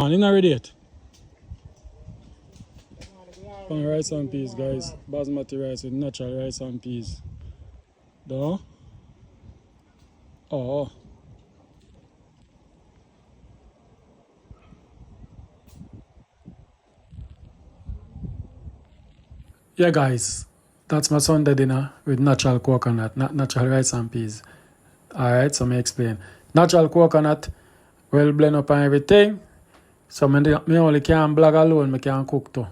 Man, in already yet. On rice and peas, guys. Basmati rice with natural rice and peas. Duh. Oh. Yeah, guys. That's my Sunday dinner with natural coconut, not natural rice and peas. Alright, so me explain. Natural coconut, well blend up and everything. So me only can blog alone, me can cook too.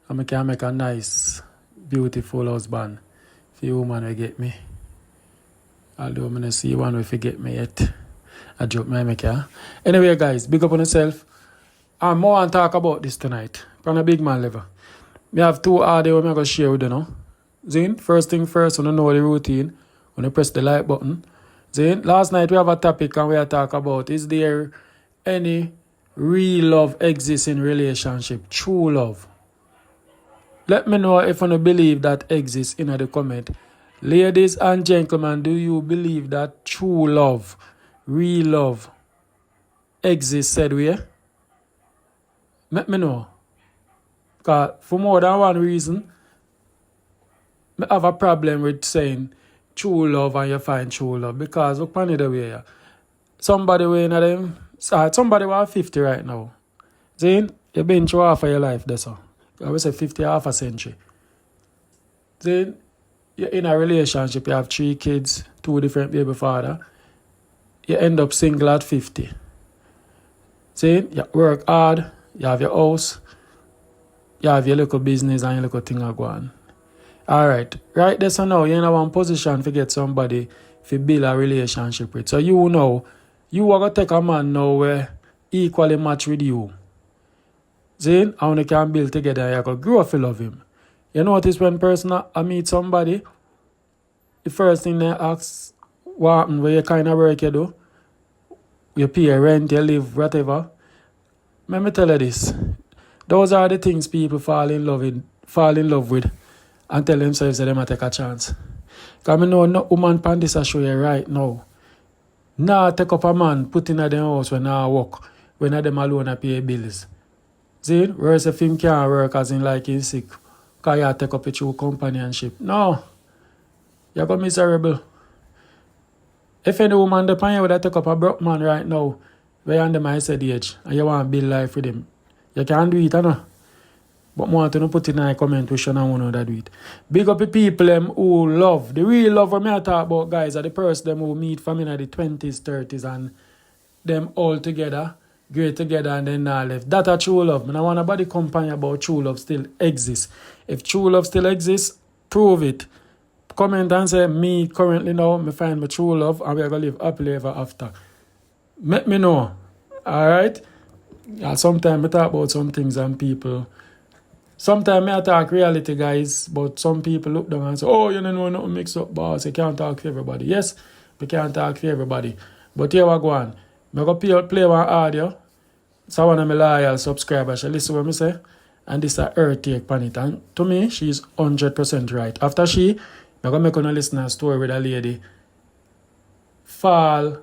And me can make a nice, beautiful husband. For you woman will get me. Although I don't see one will forget me yet. I joke me make ya. Anyway guys, big up on yourself. And more want to talk about this tonight. From a big man level. Me have two audio I'm going to share with you now. Zin, first thing first, when you know the routine, when you press the like button. Zin, last night we have a topic and we are talk about, is there any real love exists in relationship? True love. Let me know if you believe that exists in the comment. Ladies and gentlemen, do you believe that true love, real love exists said we? Let me know. Because for more than one reason, I have a problem with saying true love and you find true love. Because look on the way. Somebody weighing at them, somebody who are 50 right now. Zane, you've been through half of your life, that's all. I would say 50, half a century. Zane, you're in a relationship, you have 3 kids, 2 different baby father. You end up single at 50. Zane, you work hard, you have your house, you have your little business and your little thing are going. Alright, right there so now you're in one position to get somebody to build a relationship with. So you know, you are going to take a man now where equally match with you. Zane, how you can build together, you can grow to love him. You notice when person I meet somebody, the first thing they ask, what happened, where you kind of work you do? You pay rent, you live, whatever. Let me tell you this. Those are the things people fall in love with and tell themselves that they might take a chance. Because I know no woman pan this I show you right now. Now take up a man, put in at their house when I work, when I them alone I pay bills. See, whereas if him can't work as in like he's sick, because you take up a true companionship. No. You're going miserable. If any woman depend you would take up a broke man right now, where under my said age, and you want to build life with him, you can do it, I know. But more to put in a comment section and one other do it. Big up the people who love. The real love when I talk about guys are the person who meet from in the 20s, 30s and them all together, great together and then not left. That's a true love. I want nobody company about true love still exists. If true love still exists, prove it. Comment and say, me currently now, me find my true love and we're going to live happily ever after. Let me know. Alright? Sometimes I talk about some things and people. Sometimes I talk reality, guys, but some people look down and say, oh, you don't know nothing mix up, boss. You can't talk for everybody. Yes, we can't talk for everybody. But here we go on. I'm going to play one audio. So one of my loyal subscribers, she listen to what I say. And this is her take on it. And to me, she's 100% right. After I'm going to make her listen to a story with a lady fall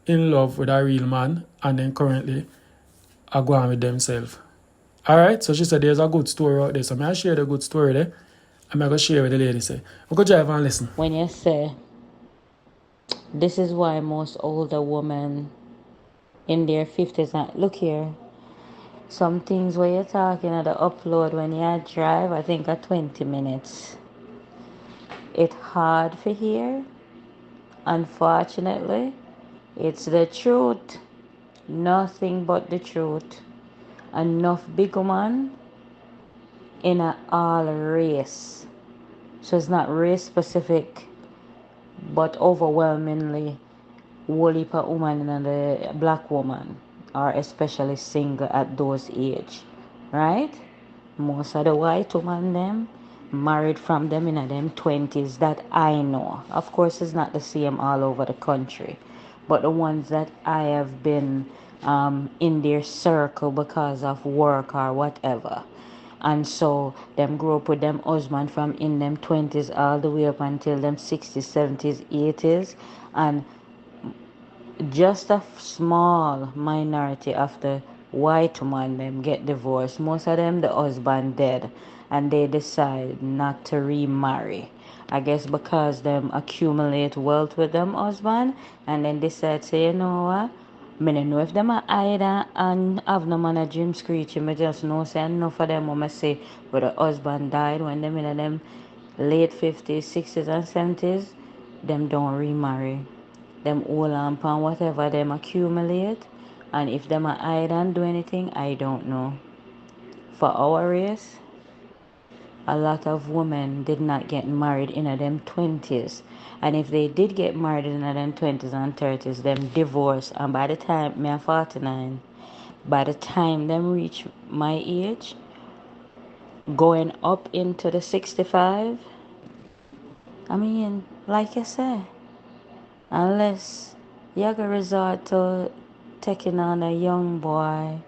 in love with a real man and then currently are going with themselves. Alright, so she said there's a good story out there. So I share the good story there. I'm going to share with the lady. Say, we go drive and listen. When you say, this is why most older women in their 50s, look here, some things where you're talking at the upload when you drive, I think at 20 minutes. It's hard for hear. Unfortunately, it's the truth. Nothing but the truth. Enough big woman in a all race. So it's not race specific, but overwhelmingly whole heap of woman and the black woman are especially single at those age. Right? Most of the white women them married from them in them 20s that I know. Of course it's not the same all over the country. But the ones that I have been in their circle because of work or whatever. And so them grow up with them husband from in them 20s all the way up until them 60s, 70s, 80s. And just a small minority of the white man them get divorced. Most of them the husband dead and they decide not to remarry. I guess because them accumulate wealth with them husband and then decide say, you know what? Me no know if them a hide and have no man a dream screeching. Me just know say enough of them mama say where the husband died when them in them late 50s, 60s and 70s, them don't remarry. Them hold on upon whatever them accumulate. And if them a hide and do anything, I don't know. For our race, a lot of women did not get married in them 20s. And if they did get married in them 20s and 30s, them divorced. And by the time me 49, by the time them reach my age, going up into the 65, I mean, like I said, unless you go resort to taking on a young boy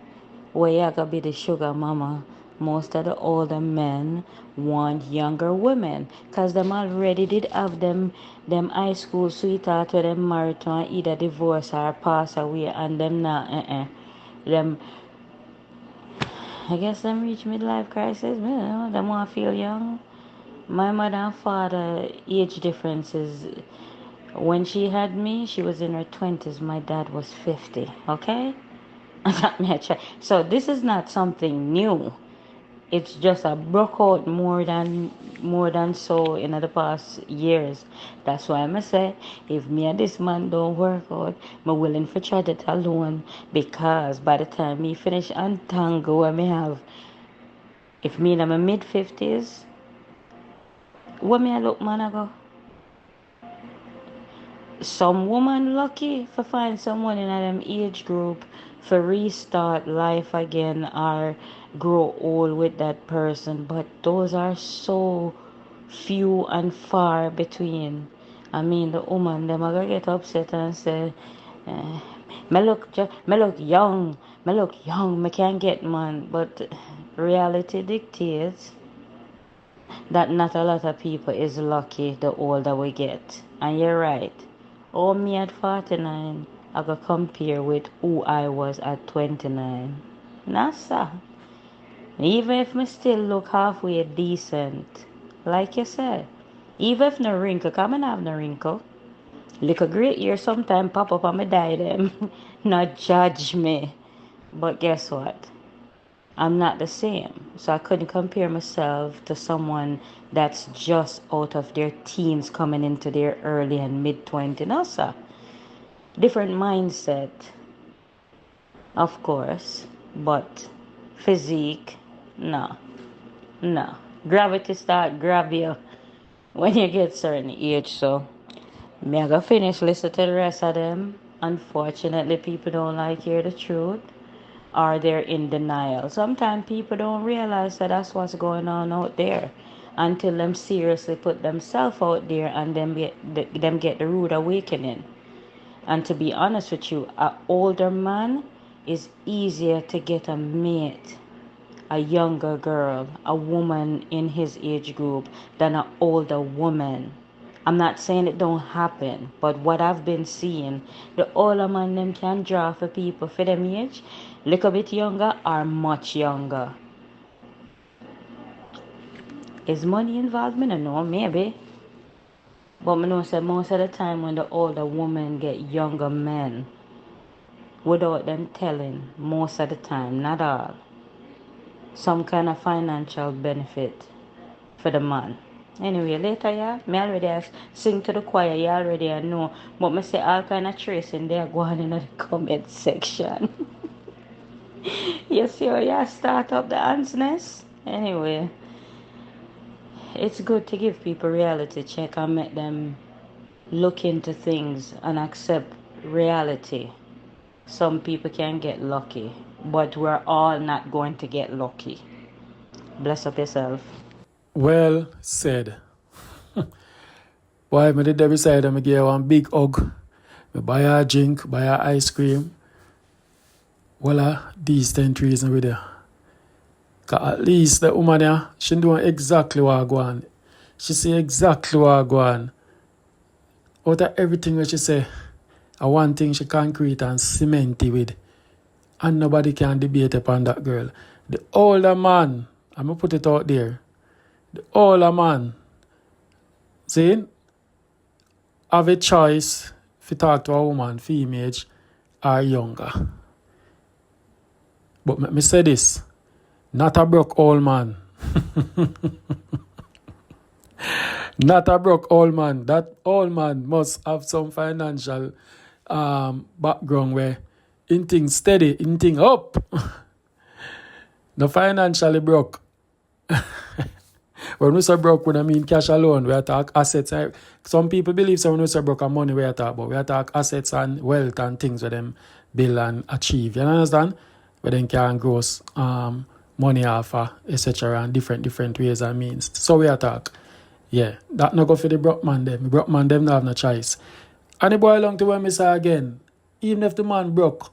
where you gotta be the sugar mama, most of the older men want younger women because them already did have them high school sweetheart where them married to and either divorce or pass away and them not them I guess them reach midlife crisis. You know, them want to feel young. My mother and father age differences. When she had me, she was in her 20s. My dad was 50. Okay? So this is not something new. It's just a broke out more than so in the past years. That's why I say if me and this man don't work out, I'm willing for try it alone because by the time me finish untangle what me have, if me in my mid 50s, what me I look man I go? Some woman lucky for find someone in them age group for restart life again or grow old with that person, but those are so few and far between. I mean the woman them are gonna get upset and say eh, me look young, me can't get man, but reality dictates that not a lot of people is lucky the older we get. And you're right. Oh, me at 49, I could compare with who I was at 29. Nasa. Even if me still look halfway decent, like you said. Even if no wrinkle, come and have no wrinkle. Little great ear sometime pop up on me die them. Not judge me. But guess what? I'm not the same. So I couldn't compare myself to someone that's just out of their teens coming into their early and mid 20s. No, sir. Different mindset, of course, but physique, no, no. Gravity start grab you when you get certain age. So me I go finish listen to the rest of them. Unfortunately, people don't like hear the truth. Or they're in denial. Sometimes people don't realize that that's what's going on out there until them seriously put themselves out there and them get the rude awakening. And to be honest with you, an older man is easier to get a mate, a younger girl, a woman in his age group than an older woman. I'm not saying it don't happen, but what I've been seeing, the older man them can draw for people for them age, little bit younger or much younger. Is money involved? I don't know, maybe. But I know say most of the time when the older women get younger men, without them telling, most of the time, not all, some kind of financial benefit for the man. Anyway, later, yeah, me already have sing to the choir, you already know. But me say all kind of tracing there go on in the comment section. You see how you start up the ants nest? Anyway, it's good to give people reality check and make them look into things and accept reality. Some people can get lucky, but we're all not going to get lucky. Bless up yourself. Well said. Why me did there beside her, me give her one big hug. Me buy her a drink, buy her ice cream. Well, these 10 reasons with her. Cause at least the woman here, she doing exactly what I go on. She say exactly what I go on. Out of everything that she say, one thing she concrete and cement it with. And nobody can debate upon that girl. The older man, I'm going to put it out there. The older man, see, have a choice if you talk to a woman, female or younger. But let me say this, not a broke old man. Not a broke old man. That old man must have some financial background where in things steady, in thing up. No financially broke. When we say broke, we don't mean cash alone. We talk assets. Some people believe when we say broke and money, we talk about. We talk assets and wealth and things where them build and achieve. You understand? Where them can gross money off, etc. and different ways and means. So we talk. Yeah, that no go for the broke man them. The broke man them don't have no choice. And the boy long to when me say again, even if the man broke,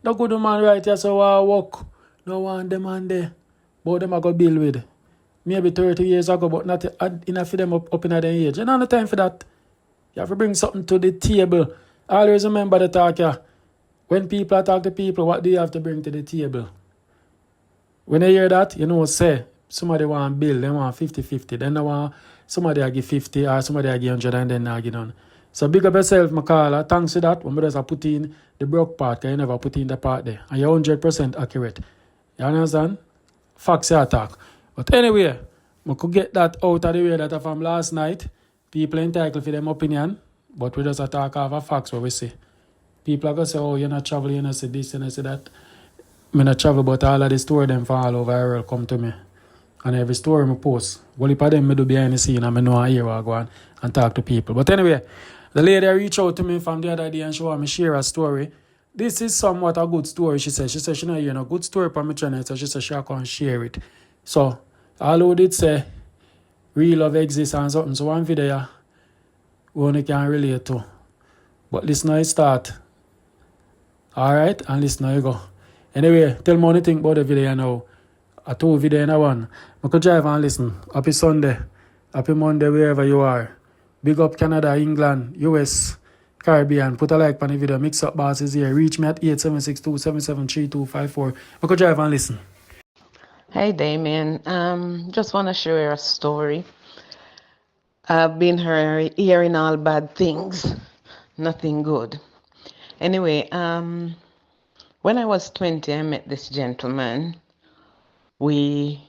no good the man right here so I work. No one them man there. But them I go build with. Maybe 30 years ago, but not enough for them up in their age. You don't have time for that. You have to bring something to the table. Always remember the talk here. When people talk to people, what do you have to bring to the table? When you hear that, you know, say, somebody want to build, they want 50-50. Then they want somebody I give 50 or somebody I give 100 and then I give none. So big up yourself, Makala. Thanks to that. When we just put in the broke part, because you never put in the part there. And you're 100% accurate. You understand? Facts you talk. But anyway, I could get that out of the way that from last night. People entitled for them opinion, but we just talk of a facts what we see. People are going to say, oh, you're not traveling, you're not say this, you're not say that. I not travel, but all of the story them from all over the world come to me. And every story I post, well, if I them I do behind the scene and I know I hear what I go on and talk to people. But anyway, the lady reached out to me from the other day and she want me share a story. This is somewhat a good story, she said. She said she not hear no good story from my channel, so she said she can share it. So, although did say real love exists and something, so one video we only can relate to. But listen how it start. Alright, and listen how you go. Anyway, tell me what you think about the video now. I two video in one. I could drive and listen. Happy Sunday. Happy Monday wherever you are. Big up Canada, England, US, Caribbean. Put a like on the video. MIXUP boss is here. Reach me at 8762773254. I could drive and listen. Hey Damien, just want to share a story. I've been hearing all bad things, nothing good. Anyway, when I was 20, I met this gentleman. We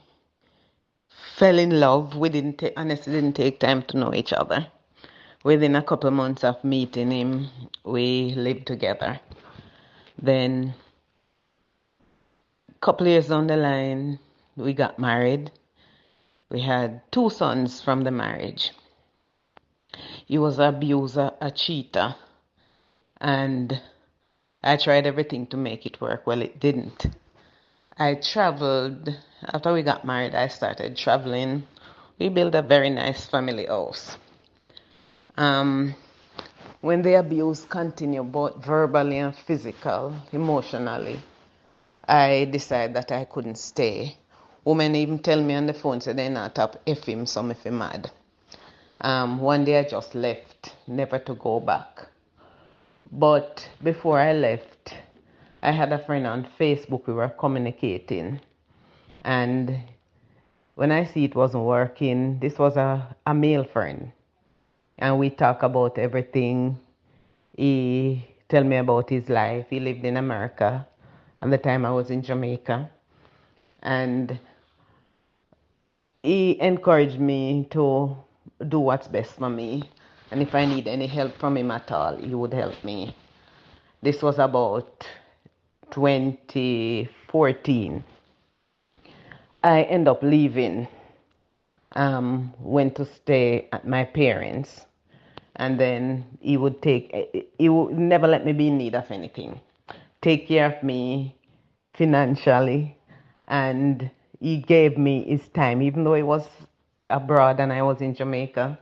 fell in love. We honestly didn't take time to know each other. Within a couple months of meeting him, we lived together. Then, a couple years down the line, we got married. We had 2 sons from the marriage. He was an abuser, a cheater, and I tried everything to make it work. Well, it didn't. I traveled, after we got married, I started traveling. We built a very nice family house. When the abuse continued, both verbally and physical, emotionally, I decided that I couldn't stay. Women even tell me on the phone, say they're not up F him, some if he mad. One day I just left, never to go back. But before I left, I had a friend on Facebook, we were communicating. And when I see it wasn't working, this was a male friend. And we talk about everything. He tell me about his life. He lived in America at the time I was in Jamaica. And he encouraged me to do what's best for me. And if I need any help from him at all, he would help me. This was about 2014. I ended up leaving, went to stay at my parents', and then he would never let me be in need of anything. Take care of me financially, and he gave me his time, even though he was abroad and I was in Jamaica.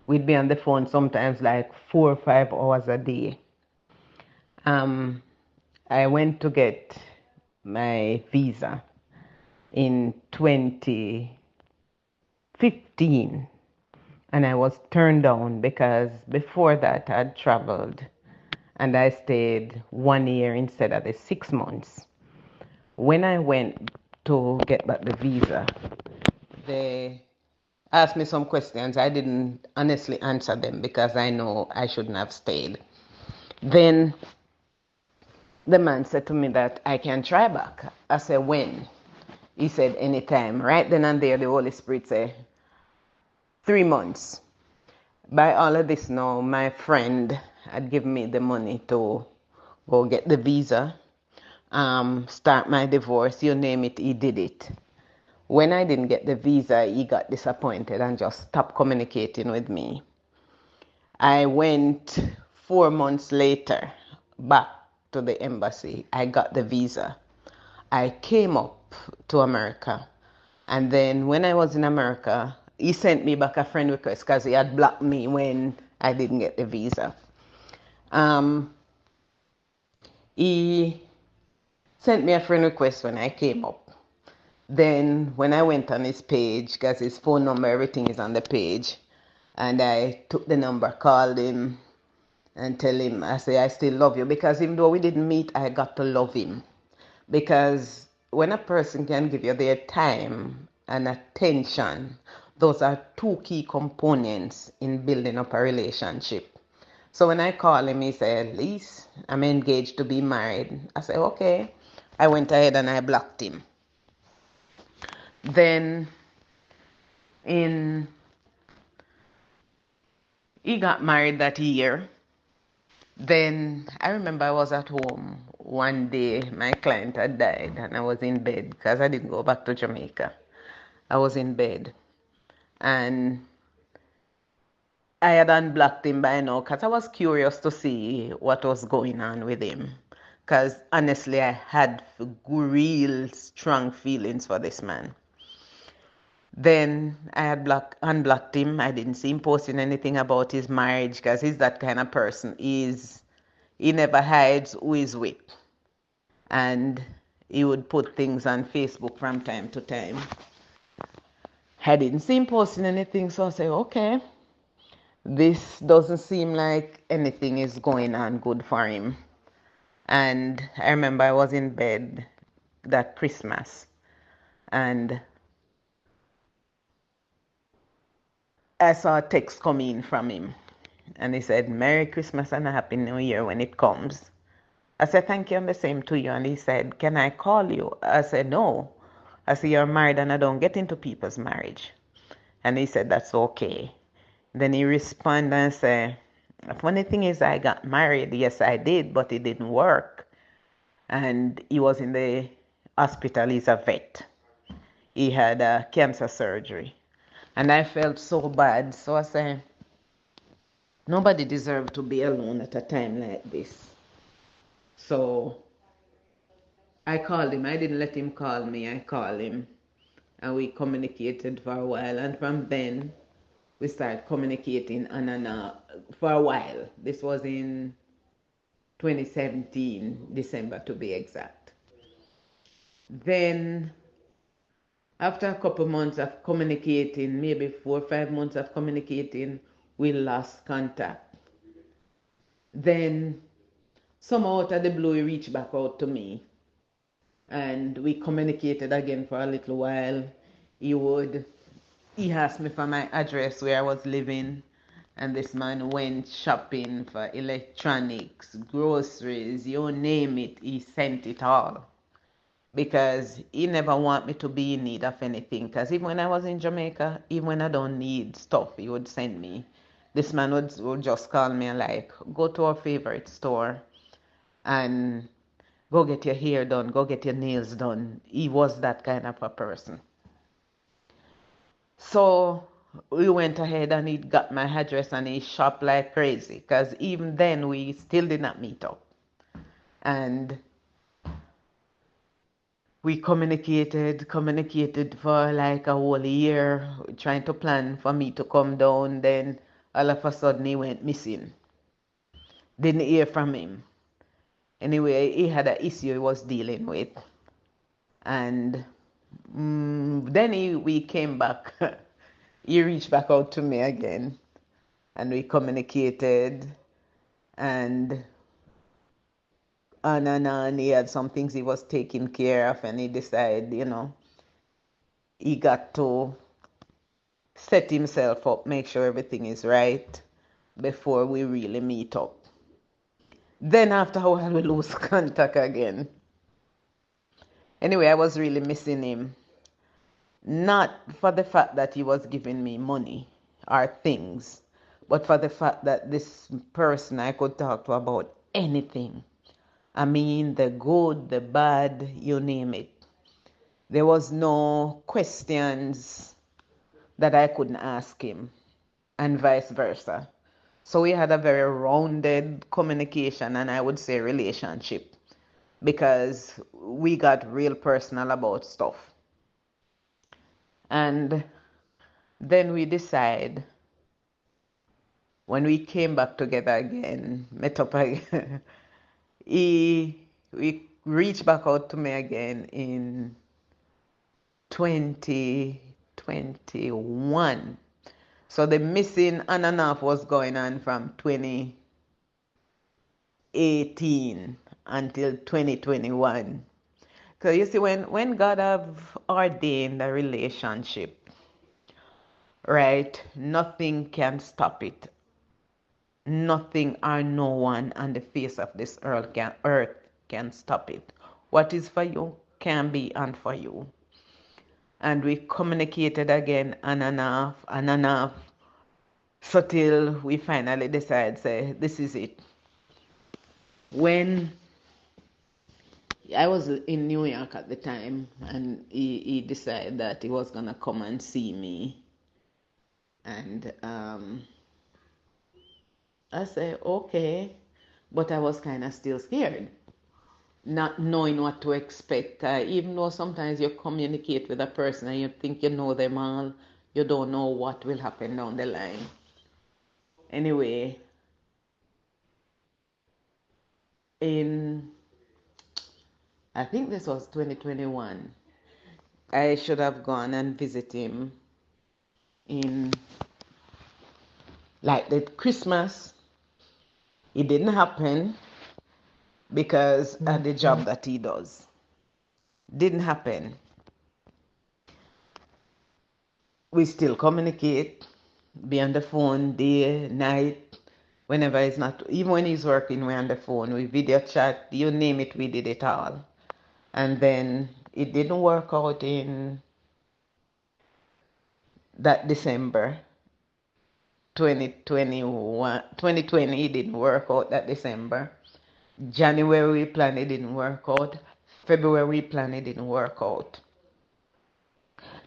We'd be on the phone sometimes like 4 or 5 hours a day. I went to get my visa in 2015, and I was turned down because before that I'd traveled and I stayed 1 year instead of the 6 months. When I went to get back the visa, they asked me some questions. I didn't honestly answer them because I know I shouldn't have stayed. Then the man said to me that I can try back. I said, when? He said, anytime. Right then and there, the Holy Spirit said, 3 months. By all of this now, my friend had given me the money to go get the visa, start my divorce, you name it, he did it. When I didn't get the visa, he got disappointed and just stopped communicating with me. I went 4 months later back to the embassy. I got the visa. I came up to America. And then when I was in America, he sent me back a friend request because he had blocked me when I didn't get the visa. He sent me a friend request when I came up. Then when I went on his page, because his phone number, everything is on the page, and I took the number, called him, and tell him, I say, I still love you. Because even though we didn't meet, I got to love him. Because when a person can give you their time and attention, those are two key components in building up a relationship. So when I called him, he said, Lise, I'm engaged to be married. I said, okay. I went ahead and I blocked him. Then he got married that year. Then I remember I was at home one day. My client had died and I was in bed because I didn't go back to Jamaica. I was in bed and I had unblocked him by now because I was curious to see what was going on with him. Because honestly, I had real strong feelings for this man. Then I had unblocked him. I didn't see him posting anything about his marriage because he's that kind of person. He never hides who he's with. And he would put things on Facebook from time to time. I didn't see him posting anything, so I said, okay, this doesn't seem like anything is going on good for him. And I remember I was in bed that Christmas and I saw a text come in from him. And he said, Merry Christmas and a Happy New Year when it comes. I said, thank you, and the same to you. And he said, can I call you? I said, no. I said, you're married and I don't get into people's marriage. And he said, that's okay. Then he responded and said, the funny thing is I got married. Yes, I did, but it didn't work. And he was in the hospital. He's a vet. He had a cancer surgery. And I felt so bad. So I said, nobody deserves to be alone at a time like this. So I called him. I didn't let him call me. I called him. And we communicated for a while. And from then, we started communicating on and for a while. This was in 2017, December to be exact. Then, after a couple months of communicating, maybe 4 or 5 months of communicating, we lost contact. Then, somehow out of the blue, he reached back out to me. And we communicated again for a little while. He asked me for my address where I was living. And this man went shopping for electronics, groceries, you name it, he sent it all. Because he never want me to be in need of anything. Because even when I was in Jamaica, even when I don't need stuff, he would send me. This man would just call me and like, go to our favorite store and go get your hair done, go get your nails done. He was that kind of a person. So we went ahead and he got my address and he shopped like crazy. Because even then we still did not meet up. And we communicated for like a whole year, trying to plan for me to come down. Then all of a sudden he went missing. Didn't hear from him. Anyway, he had an issue he was dealing with. And then we came back. He reached back out to me again. And we communicated. And and he had some things he was taking care of, and he decided, he got to set himself up, make sure everything is right before we really meet up. Then after a while, we lose contact again. Anyway, I was really missing him. Not for the fact that he was giving me money or things, but for the fact that this person I could talk to about anything. I mean, the good, the bad, you name it. There was no questions that I couldn't ask him, and vice versa. So we had a very rounded communication, and I would say relationship, because we got real personal about stuff. And then we decide, when we came back together again, met up again, we reached back out to me again in 2021. So the missing on and off was going on from 2018 until 2021. So you see, when God have ordained a relationship, right, nothing can stop it. Nothing or no one on the face of this earth can stop it. What is for you can be and for you. And we communicated again on and off, on and off, so till we finally decide, say, this is it. When I was in New York at the time, and he decided that he was gonna come and see me, and I said okay, but I was kind of still scared, not knowing what to expect. Even though sometimes you communicate with a person and you think you know them all, you don't know what will happen down the line. Anyway, in I think this was 2021, I should have gone and visit him in like the Christmas. It didn't happen because of the job that he does. Didn't happen. We still communicate, be on the phone day, night, whenever he's not, even when he's working, we're on the phone, we video chat, you name it, we did it all. And then it didn't work out in that December 2021, 2020, it didn't work out that December. January we planned, it didn't work out. February we planned, it didn't work out.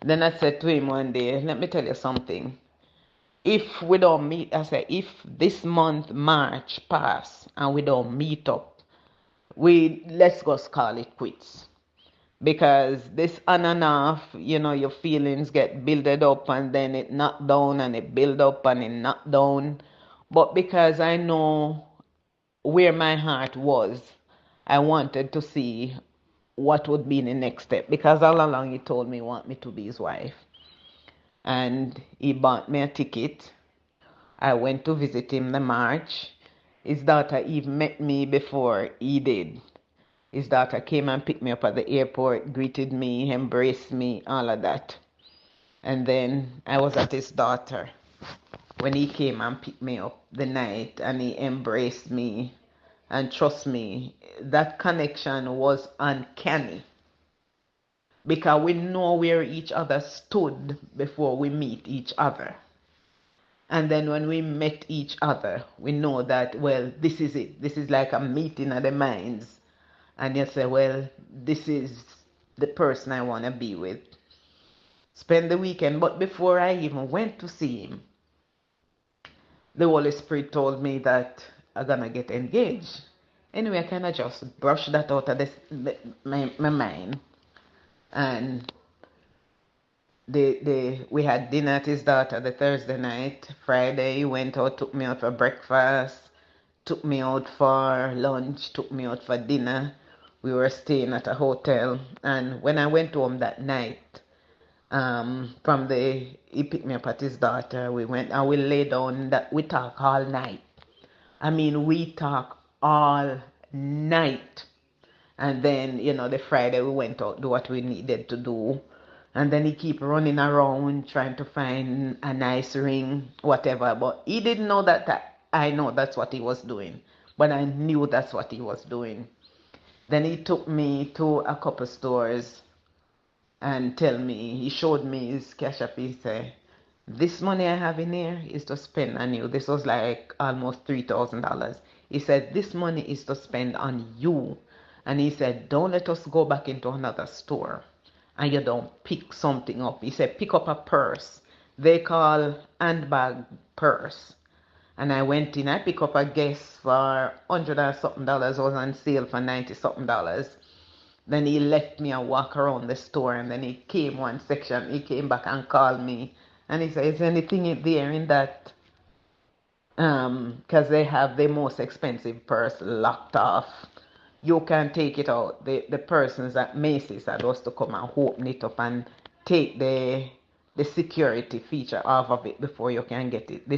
Then I said to him one day, let me tell you something. If we don't meet, I said, if this month, March, pass and we don't meet up, let's just call it quits. Because this on and off, your feelings get builded up and then it knock down and it build up and it knock down. But because I know where my heart was, I wanted to see what would be the next step. Because all along he told me he want me to be his wife. And he bought me a ticket. I went to visit him in March. His daughter even met me before he did. His daughter came and picked me up at the airport, greeted me, embraced me, all of that. And then I was at his daughter when he came and picked me up the night, and he embraced me. And trust me, that connection was uncanny, because we know where each other stood before we meet each other. And then when we met each other, we know that, well, this is it. This is like a meeting of the minds. And you say, well, this is the person I want to be with. Spend the weekend. But before I even went to see him, the Holy Spirit told me that I'm going to get engaged. Anyway, I kind of just brushed that out of my mind. And we had dinner at his daughter the Thursday night. Friday, he went out, took me out for breakfast, took me out for lunch, took me out for dinner. We were staying at a hotel. And when I went home that night, he picked me up at his daughter. We went and we lay down, we talk all night. I mean, we talk all night. And then, the Friday we went out, do what we needed to do. And then he keep running around trying to find a nice ring, whatever. But he didn't know that I know that's what he was doing. But I knew that's what he was doing. Then he took me to a couple stores and he showed me his cash app. He said, this money I have in here is to spend on you. This was like almost $3,000. He said, this money is to spend on you. And he said, don't let us go back into another store and you don't pick something up. He said, pick up a purse. They call handbag purse. And I went in, I picked up a Guess for $100 and something. It was on sale for $90 something. Then he left me and walk around the store, and then he came one section, he came back and called me. And he said, is there anything in there in that? Because they have the most expensive purse locked off. You can take it out. The persons at Macy's are supposed to come and open it up and take the security feature off of it before you can get it.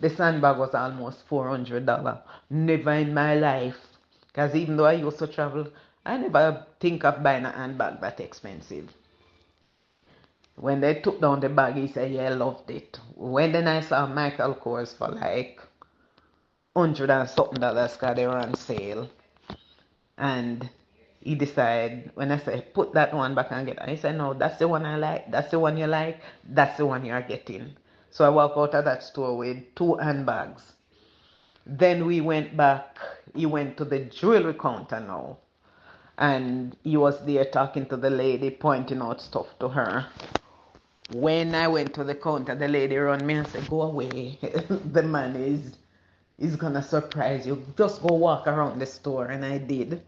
The sandbag was almost $400. Never in my life. Because even though I used to travel, I never think of buying a handbag that expensive. When they took down the bag, he said, yeah, I loved it. When then I saw Michael Kors for like $100 and something because they were on sale. And he decided, when I said, put that one back and get it, he said, no, that's the one I like. That's the one you like. That's the one you're getting. So I walked out of that store with 2 handbags. Then we went back. He went to the jewelry counter now. And he was there talking to the lady, pointing out stuff to her. When I went to the counter, the lady run me and said, go away. The man is gonna surprise you. Just go walk around the store. And I did.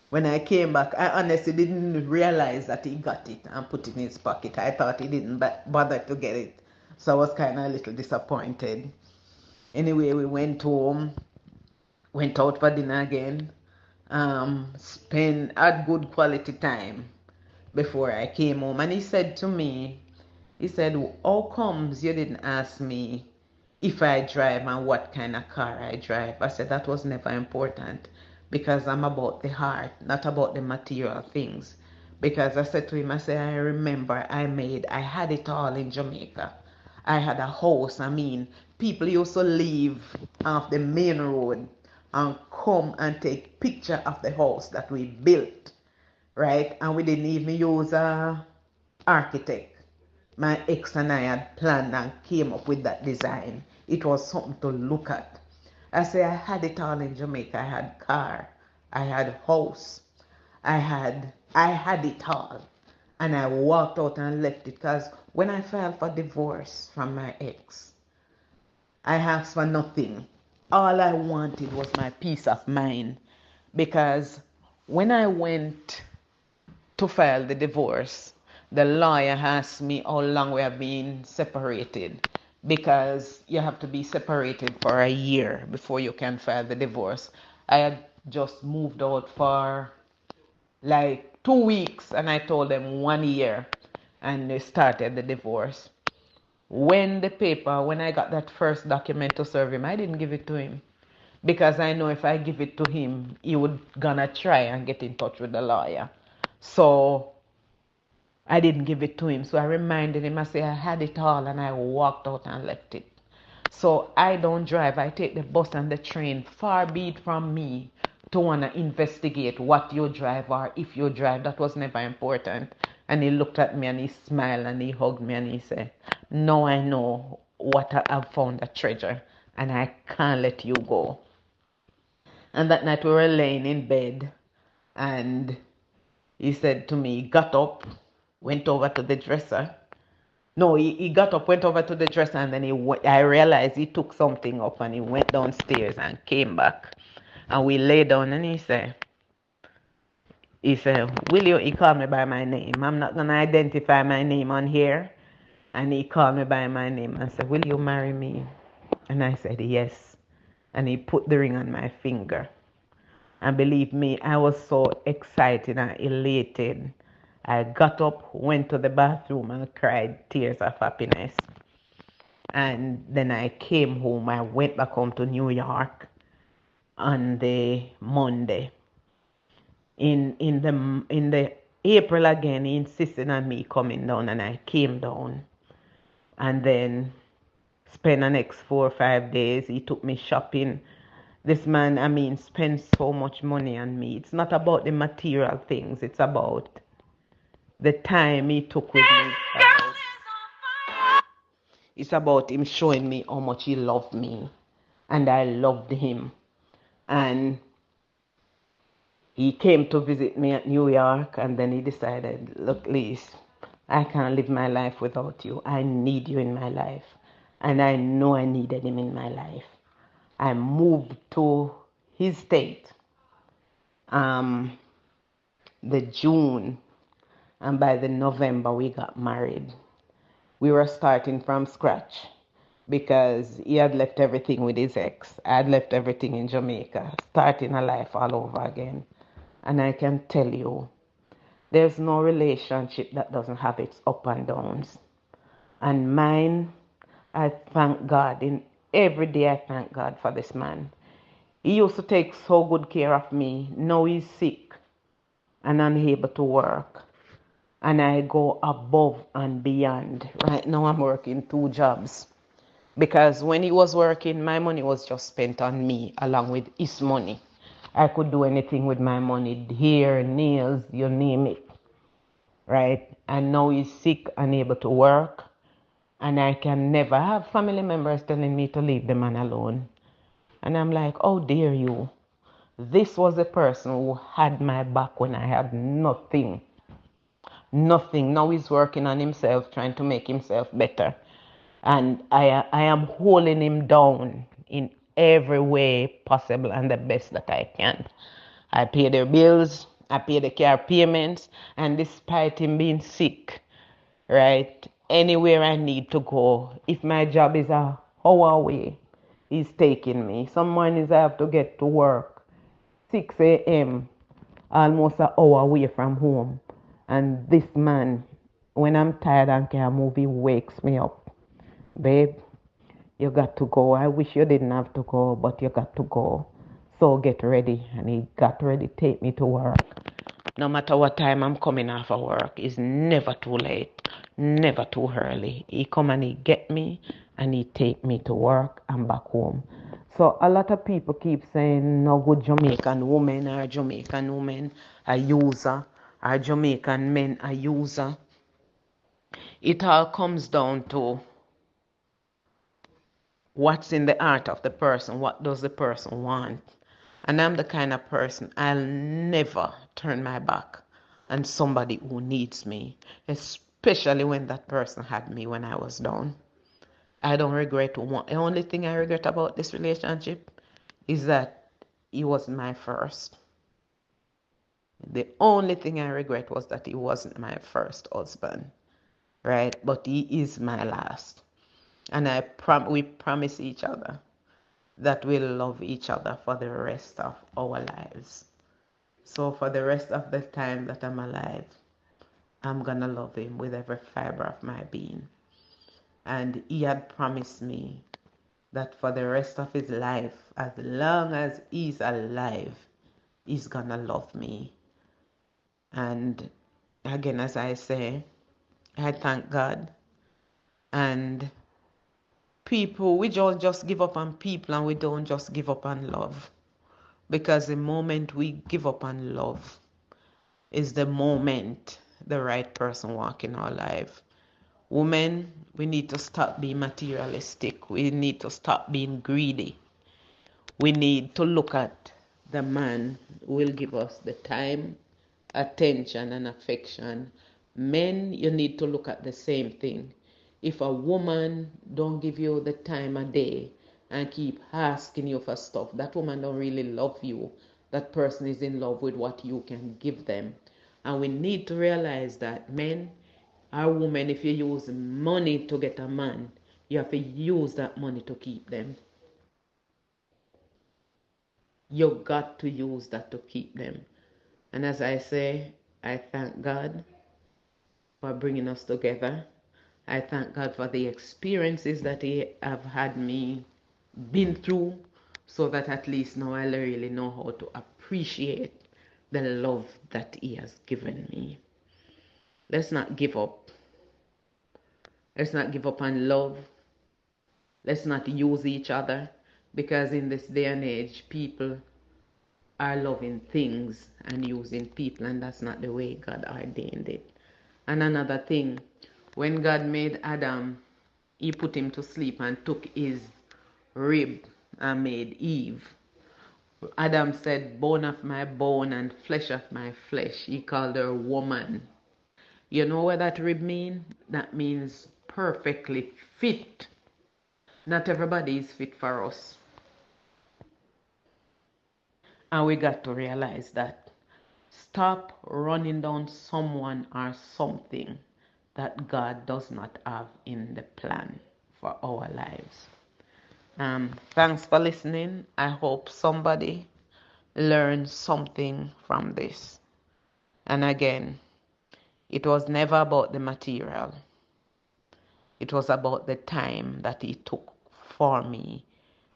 When I came back, I honestly didn't realize that he got it and put it in his pocket. I thought he didn't bother to get it. So I was kind of a little disappointed. Anyway, we went home, went out for dinner again, had good quality time before I came home. And he said to me, he said, how comes you didn't ask me if I drive and what kind of car I drive? I said, that was never important because I'm about the heart, not about the material things. Because I said to him, I said, I remember I had it all in Jamaica. I had a house. I mean, people used to leave off the main road and come and take picture of the house that we built, right? And we didn't even use a architect. My ex and I had planned and came up with that design. It was something to look at. I say I had it all in Jamaica. I had car, I had house, I had it all. And I walked out and left it because when I filed for divorce from my ex, I asked for nothing. All I wanted was my peace of mind. Because when I went to file the divorce, the lawyer asked me how long we have been separated because you have to be separated for a year before you can file the divorce. I had just moved out for like 2 weeks and I told them 1 year and they started the divorce. When I got that first document to serve him, I didn't give it to him because I know if I give it to him, he would gonna try and get in touch with the lawyer. So I didn't give it to him. So I reminded him, I said, I had it all and I walked out and left it. So I don't drive. I take the bus and the train. Far be it from me to want to investigate what you drive or if you drive. That was never important. And he looked at me and he smiled and he hugged me and he said, now I know what I've found a treasure and I can't let you go. And that night we were laying in bed and he said to me, got up, went over to the dresser. No, he got up, went over to the dresser, and then I realized he took something up and he went downstairs and came back. And we lay down and he said, will you, he called me by my name. I'm not going to identify my name on here. And he called me by my name and said, will you marry me? And I said, yes. And he put the ring on my finger. And believe me, I was so excited and elated. I got up, went to the bathroom and cried tears of happiness. And then I came home. I went back home to New York. on the Monday. In the April again, he insisted on me coming down, and I came down, and then spent the next 4 or 5 days. He took me shopping. This man, I mean, spends so much money on me. It's not about the material things. It's about the time he took with me. It's about him showing me how much he loved me, and I loved him. And he came to visit me at New York, and then he decided, look, Liz, I can't live my life without you. I need you in my life. And I know I needed him in my life. I moved to his state um, the June, and by the November we got married. We were starting from scratch because he had left everything with his ex. I had left everything in Jamaica, starting a life all over again. And I can tell you, there's no relationship that doesn't have its up and downs. And mine, I thank God. In every day I thank God for this man. He used to take so good care of me. Now he's sick and unable to work. And I go above and beyond. Right now I'm working 2 jobs. Because when he was working, my money was just spent on me along with his money. I could do anything with my money, hair, nails, you name it. Right? And now he's sick, unable to work. And I can never have family members telling me to leave the man alone. And I'm like, oh, dare you? This was the person who had my back when I had nothing. Nothing. Now he's working on himself, trying to make himself better. And I am holding him down in every way possible and the best that I can. I pay their bills, I pay the car payments, and despite him being sick, right, anywhere I need to go, if my job is a hour away, he's taking me. Some mornings I have to get to work 6 a.m., almost an hour away from home. And this man, when I'm tired and can't move, he wakes me up. Babe, you got to go. I wish you didn't have to go, but you got to go. So get ready. And he got ready, take me to work. No matter what time I'm coming off of work, it's never too late, never too early. He come and he get me and he take me to work and back home. So a lot of people keep saying no good Jamaican women or Jamaican women are user or Jamaican men are user. It all comes down to what's in the heart of the person, what does the person want. And I'm the kind of person, I'll never turn my back on somebody who needs me, especially when that person had me when I was down. I don't regret one. The only thing I regret about this relationship is that he wasn't my first. The only thing I regret was that he wasn't my first husband, right? But he is my last. And we promise each other that we'll love each other for the rest of our lives. So for the rest of the time that I'm alive, I'm gonna love him with every fiber of my being. And he had promised me that for the rest of his life, as long as he's alive, he's gonna love me. And again, as I say, I thank God. And people, we don't just give up on people, and we don't just give up on love. Because the moment we give up on love is the moment the right person walk in our life. Women, we need to stop being materialistic. We need to stop being greedy. We need to look at the man who will give us the time, attention, and affection. Men, you need to look at the same thing. If a woman don't give you the time a day and keep asking you for stuff, that woman don't really love you. That person is in love with what you can give them. And we need to realize that men or women, if you use money to get a man, you have to use that money to keep them. You got to use that to keep them. And as I say, I thank God for bringing us together. I thank God for the experiences that He have had me been through, so that at least now I really know how to appreciate the love that He has given me. Let's not give up. Let's not give up on love. Let's not use each other, because in this day and age, people are loving things and using people, and that's not the way God ordained it. And another thing, when God made Adam, He put him to sleep and took his rib and made Eve. Adam said, bone of my bone and flesh of my flesh. He called her woman. You know what that rib means? That means perfectly fit. Not everybody is fit for us. And we got to realize that. Stop running down someone or something that God does not have in the plan for our lives. Thanks for listening. I hope somebody learned something from this. And again, it was never about the material. It was about the time that He took for me.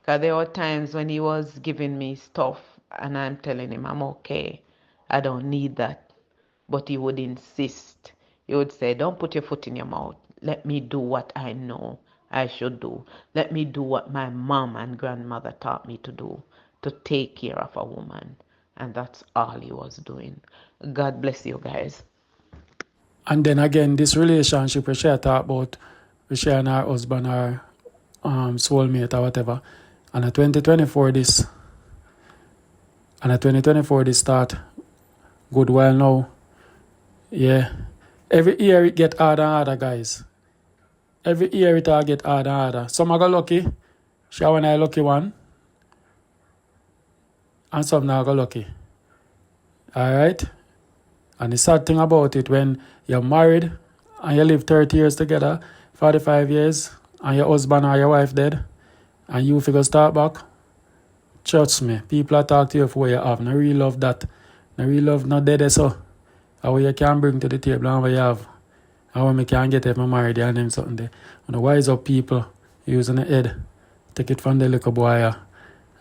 Because there were times when He was giving me stuff and I'm telling Him, I'm okay. I don't need that. But He would insist. He would say, don't put your foot in your mouth. Let me do what I know I should do. Let me do what my mom and grandmother taught me to do, to take care of a woman. And that's all He was doing. God bless you guys. And then again, this relationship we share talk about, we share and our husband or soulmate or whatever. And a 2024 this start good while now. Yeah. Every year it get harder and harder, guys. Every year it all get harder and harder. Some are go lucky. She and I lucky one. And some now go lucky. Alright? And the sad thing about it, when you're married and you live 30 years together, 45 years, and your husband or your wife dead, and you figure start back, trust me, people are talk to you for what you have. No real love that. No real love not dead so. And what you can bring to the table and what you have. And what me can get if I'm married and them something there. And the wise up people using the head. Take it from the little boy.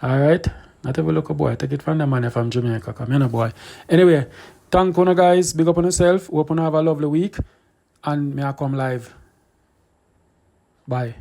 Alright? Not every little boy. Take it from the man from Jamaica. Come here, boy. Anyway, thank you guys. Big up on yourself. Hope you have a lovely week. And may I come live. Bye.